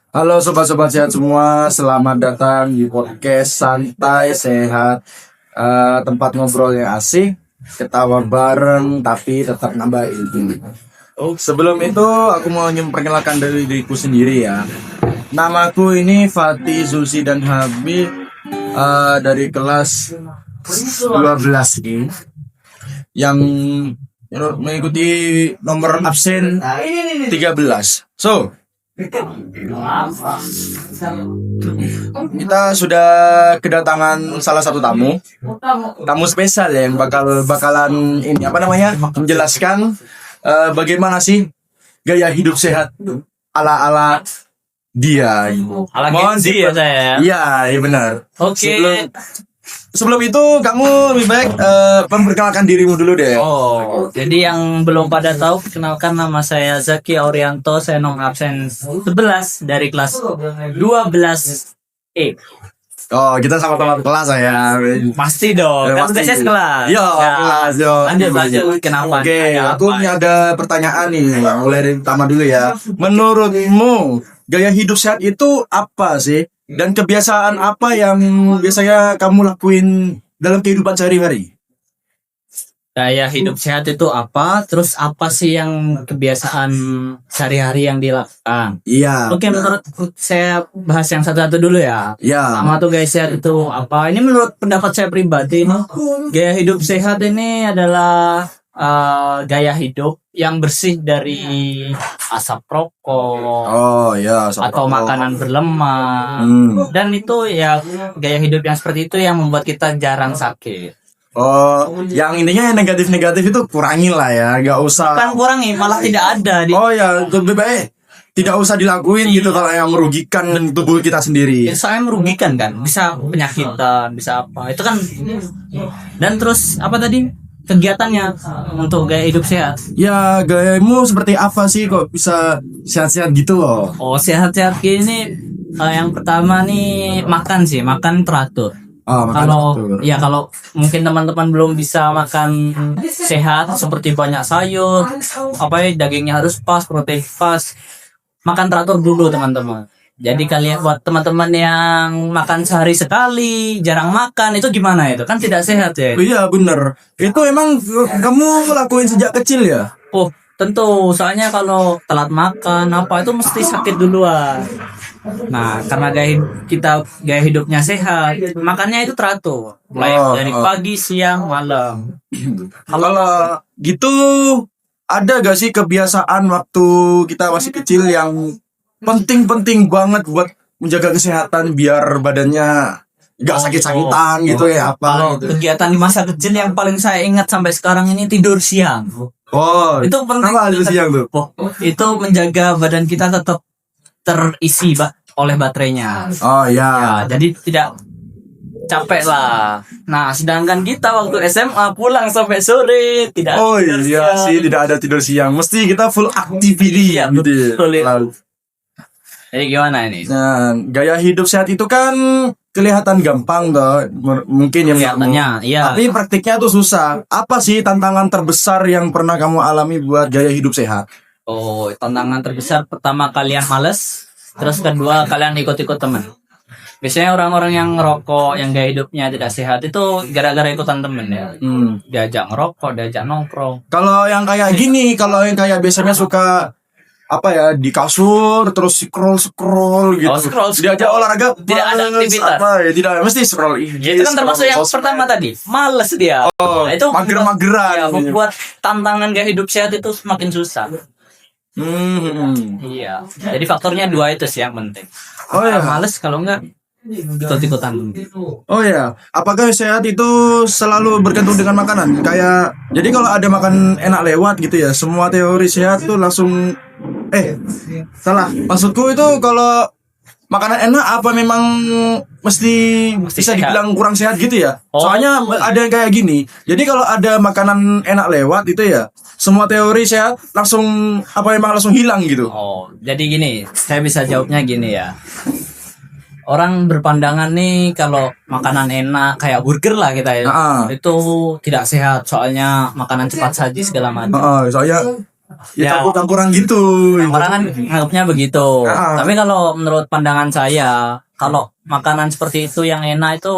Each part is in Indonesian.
Halo sobat-sobat sehat semua, selamat datang di podcast santai sehat. Tempat ngobrol yang asik, ketawa bareng tapi tetap nambah ilmu. Sebelum itu aku mau memperkenalkan dari diriku sendiri ya. Namaku ini Fatih, Zulsi dan Habib, dari kelas 12 ini yang mengikuti nomor absen 13. So, kita sudah kedatangan salah satu tamu spesial ya, yang bakalan ini apa namanya, menjelaskan bagaimana sih gaya hidup sehat ala dia. Ala Gen Z ya saya. Iya benar. Oke. Sebelum itu kamu lebih baik memperkenalkan dirimu dulu deh. Oh, jadi yang belum pada tahu, kenalkan nama saya Zaki Aurianto, saya nomor absen 11 dari kelas 12E. Oh, kita sama-sama kelas ya. Pasti dong, kan Pasti. spesies kelas. Yo, Ya, kelas yo. lanjut, kenapa? Oke, Ada aku apa? ini ada pertanyaan nih. Mulai dari pertama dulu ya. Menurutmu gaya hidup sehat itu apa sih? Dan kebiasaan apa yang biasanya kamu lakuin dalam kehidupan sehari-hari? Gaya hidup sehat itu apa? Terus apa sih yang kebiasaan sehari-hari yang dilakukan? Iya. Oke, menurut saya bahas yang satu-satu dulu ya. Ya. Sama tuh gaya sehat itu apa? Ini menurut pendapat saya pribadi ini, gaya hidup sehat ini adalah gaya hidup yang bersih dari asap rokok Oh ya. atau makanan berlemak. Dan itu ya gaya hidup yang seperti itu yang membuat kita jarang sakit. Oh, yang intinya yang negatif-negatif itu kurangin lah ya, nggak usah. Kan kurangi, malah tidak ada. Oh ya, lebih baik tidak usah dilakuin gitu kalau yang merugikan tubuh kita sendiri. Soalnya merugikan kan, bisa penyakitan, bisa apa. Itu kan. Dan terus apa tadi? Kegiatannya untuk gaya hidup sehat. Ya, gayamu seperti apa sih kok bisa sehat-sehat gitu loh? Oh, sehat-sehat gini, yang pertama nih makan teratur. Oh, Kalau mungkin teman-teman belum bisa makan sehat seperti banyak sayur, dagingnya harus pas, protein pas. Makan teratur dulu teman-teman. Jadi kalian buat teman-teman yang makan sehari sekali, jarang makan, itu gimana itu? Kan tidak sehat ya. Iya bener. Itu emang kamu lakuin sejak kecil ya? Oh, tentu. Soalnya kalau telat makan itu mesti sakit duluan. Nah, karena gaya hidupnya sehat, makannya itu teratur. Mulai dari pagi, siang, malam. Kalau gitu ada gak sih kebiasaan waktu kita masih kecil yang penting banget buat menjaga kesehatan biar badannya nggak sakit-sakitan gitu ya apa Kalau gitu. kegiatan di masa kecil yang paling saya ingat sampai sekarang ini tidur siang. Oh, Itu penting. apa tidur siang tuh? Itu menjaga badan kita tetap terisi oleh baterainya. Oh ya. Ya, jadi tidak capek lah. Nah, sedangkan kita waktu SMA pulang sampai sore tidak. Oh tidur iya siang. sih, tidak ada tidur siang. Mesti kita full activity Iya, gitu. betul. Lalu. Jadi gimana ini? Nah, gaya hidup sehat itu kan kelihatan gampang toh, mungkin ya. Kelihatannya, iya. Tapi praktiknya tuh susah. Apa sih tantangan terbesar yang pernah kamu alami buat gaya hidup sehat? Oh, tantangan terbesar pertama kalian males, terus kedua kalian ikut-ikut teman. Biasanya orang-orang yang ngerokok, yang gaya hidupnya tidak sehat itu gara-gara ikutan temen ya. Diajak ngerokok, diajak nongkrong. Kalau yang kayak gini, kalau yang kayak biasanya suka apa ya di kasur terus scroll gitu. Oh, scroll. Diajak olahraga Tidak ada males, aktivitas. apa ya, tidak mesti scroll. Ya, itu kan termasuk yang pertama tadi, males dia. Oh, Nah, itu mager-mageran. ya, membuat tantangan gaya hidup sehat itu semakin susah. Iya. Jadi faktornya dua itu sih yang penting. Oh ya. Males kalau enggak ikut-ikutan. Oh ya, apakah sehat itu selalu bergantung dengan makanan? Kayak, jadi kalau ada makan enak lewat gitu ya, semua teori sehat tuh langsung, salah. Maksudku itu kalau makanan enak apa memang mesti bisa sehat. dibilang kurang sehat gitu ya? Oh. Soalnya ada yang kayak gini. Jadi kalau ada makanan enak lewat itu ya, semua teori sehat langsung memang langsung hilang gitu. Oh, jadi gini, saya bisa jawabnya gini ya. Orang berpandangan nih kalau makanan enak kayak burger lah kita ya, itu tidak sehat soalnya makanan cepat saji segala macam. Soalnya Ya. Takut kurang gitu. Orang kan nganggapnya begitu. Ah. Tapi kalau menurut pandangan saya, kalau makanan seperti itu yang enak itu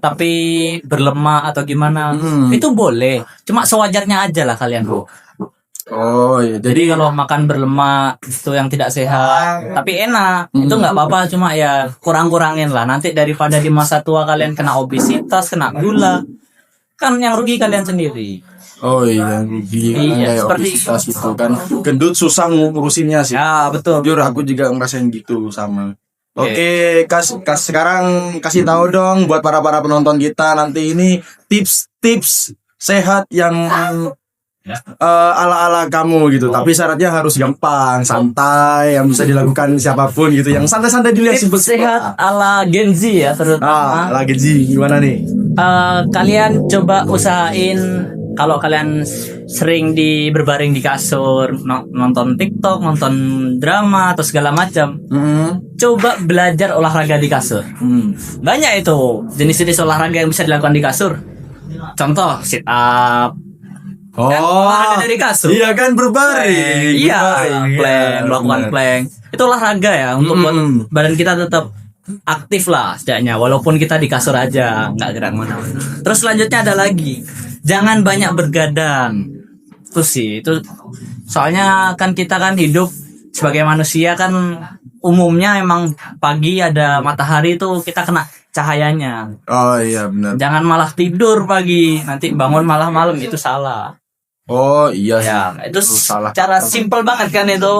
tapi berlemak atau gimana, itu boleh. Cuma sewajarnya aja lah kalian. Oh iya, Jadi kalau makan berlemak itu yang tidak sehat, tapi enak, itu nggak apa-apa. Cuma ya kurang-kurangin lah. Nanti daripada di masa tua kalian kena obesitas, kena gula, kan yang rugi kalian sendiri. oh iya, rugi Iya, kayak seperti obesitas gitu kan. Gendut susah ngurusinnya sih. Ya betul. Jujur aku juga ngerasain gitu sama. Oke, sekarang kasih tahu dong buat para penonton kita nanti ini tips-tips sehat yang ala-ala kamu gitu. Tapi syaratnya harus gampang, santai, yang bisa dilakukan siapapun gitu. Yang santai-santai dilihat Tips sehat ala Gen Z ya terutama. lagi Ji, gimana nih? Kalian coba usahain kalau kalian sering berbaring di kasur, nonton TikTok, nonton drama atau segala macam, coba belajar olahraga di kasur. Banyak itu jenis-jenis olahraga yang bisa dilakukan di kasur. Contoh sit up. Olahraga dari kasur. Iya kan berbaring. Iya, plank, melakukan plank. Itu olahraga ya untuk buat badan kita tetap aktif lah setidaknya walaupun kita di kasur aja nggak gerak mana. Terus selanjutnya ada lagi, jangan banyak bergadang. Itu soalnya kan kita kan hidup sebagai manusia kan umumnya emang pagi ada matahari itu kita kena cahayanya. Oh iya benar. Jangan malah tidur pagi nanti bangun malah malam, itu salah. Oh iya Ya, itu salah. cara simpel banget kan itu.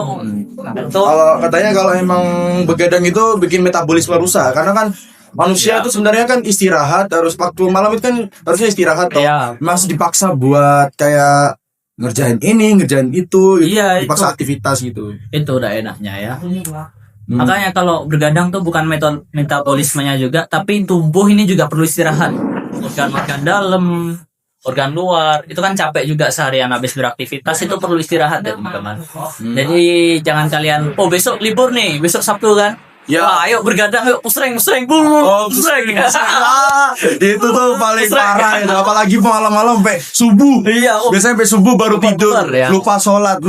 Itu Kalau emang begadang itu bikin metabolisme rusak karena kan manusia itu sebenarnya kan istirahat, harus waktu malam itu kan harusnya istirahat toh. Iya. Masih dipaksa buat kayak ngerjain ini, ngerjain itu, gitu. Iya, Dipaksa aktivitas gitu. itu udah enaknya ya. Makanya kalau bergadang tuh bukan metabolismenya juga, tapi tubuh ini juga perlu istirahat. Organ-organ dalam, organ luar, itu kan capek juga seharian habis beraktivitas, itu perlu istirahat ya teman-teman. Jadi jangan kalian, besok libur nih, besok Sabtu kan. Ya. Wah, ayo bergadang, ayo pusreng. Pusreng. Itu tuh paling parah itu, apalagi malam-malam sampai subuh. Iya, Biasanya sampai subuh baru tidur, ya. lupa sholat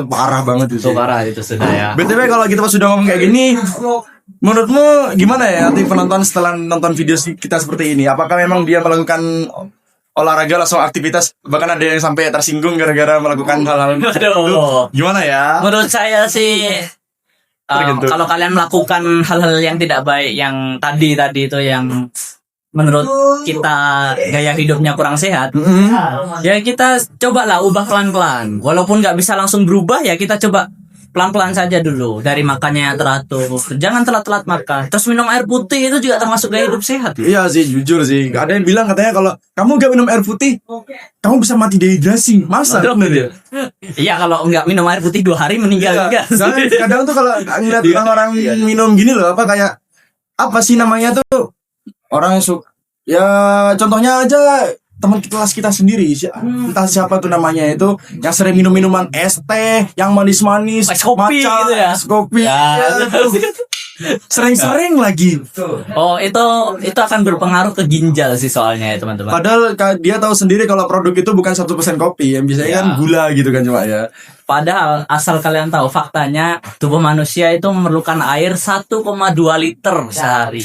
parah banget Itu itu. parah itu sudah ya. BTW kalau kita sudah ngomong kayak gini, menurutmu gimana ya nanti penonton setelah nonton video kita seperti ini? Apakah memang dia melakukan olahraga langsung aktivitas, bahkan ada yang sampai tersinggung gara-gara melakukan hal-hal Aduh. gimana ya? Menurut saya sih Tergantung. kalau kalian melakukan hal-hal yang tidak baik, yang tadi itu yang menurut kita gaya hidupnya kurang sehat, ya kita cobalah ubah pelan-pelan. Walaupun nggak bisa langsung berubah, ya kita coba pelan-pelan saja dulu, dari makannya yang teratur. Jangan telat-telat makan. Terus minum air putih itu juga termasuk gaya hidup sehat. Iya sih, jujur sih. Ada yang bilang katanya kalau kamu gak minum air putih, kamu bisa mati dehidrasi. Masa? Iya, kalau nggak minum air putih 2 hari meninggal juga. Kadang tuh kalau ngeliat orang minum gini loh, kayak apa sih namanya tuh, orang yang ya contohnya aja teman kelas kita sendiri, entah siapa tuh namanya itu, yang sering minum minuman es teh yang manis-manis, Es kopi matcha, gitu ya. es kopi. Ya. Sering-sering lagi. Oh, itu akan berpengaruh ke ginjal sih soalnya ya teman-teman. Padahal dia tahu sendiri kalau produk itu bukan 100% kopi, yang biasanya kan gula gitu kan cuma ya. Padahal asal kalian tahu faktanya, tubuh manusia itu memerlukan air 1,2 liter sehari.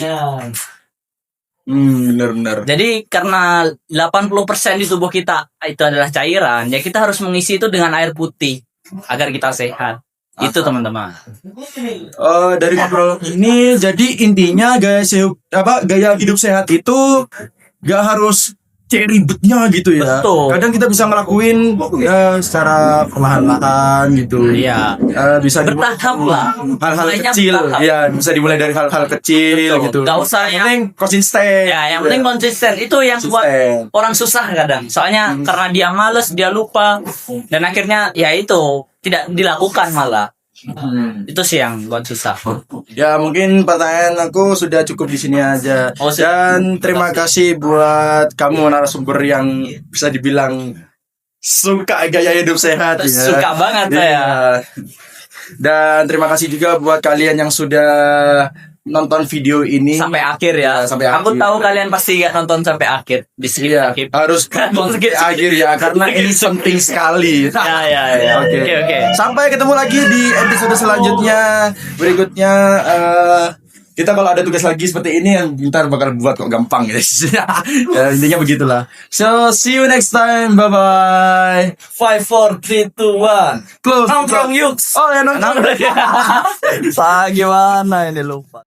Benar-benar. Jadi karena 80% di tubuh kita itu adalah cairan, ya kita harus mengisi itu dengan air putih agar kita sehat. Itu teman-teman. Dari ngobrol ini jadi intinya gaya hidup sehat itu gak harus ribetnya gitu ya. Betul. Kadang kita bisa ngelakuin secara perlahan-lahan gitu. Iya. Bisa Bertahap lah. hal-hal Mulainya kecil. bertahap. Ya, bisa dimulai dari hal-hal kecil Betul. gitu. Gak usah yang penting konsisten. Ya, yang penting konsisten. Itu yang buat orang susah kadang. Soalnya karena dia males, dia lupa, dan akhirnya ya itu tidak dilakukan malah. Itu sih yang buat susah. Ya mungkin pertanyaan aku sudah cukup di sini aja. Dan terima kasih buat kamu narasumber yang bisa dibilang suka gaya hidup sehat ya. Suka banget Iya. ya. Dan terima kasih juga buat kalian yang sudah nonton video ini Sampai akhir ya. Sampai Aku akhir. tahu kalian pasti gak nonton sampai akhir. Di skip. Iya, skip. harus nonton sampai akhir ya karena ini penting sekali. Ya. Oke. Sampai ketemu lagi di episode selanjutnya. Berikutnya kita kalau ada tugas lagi seperti ini yang ntar bakal buat kok gampang guys. Ya, intinya begitulah. So see you next time. Bye bye. 5, 4, 3, 2, 1. Close. Nongkrong Yuks. Oh ya nongkrong. Gimana ini lupa.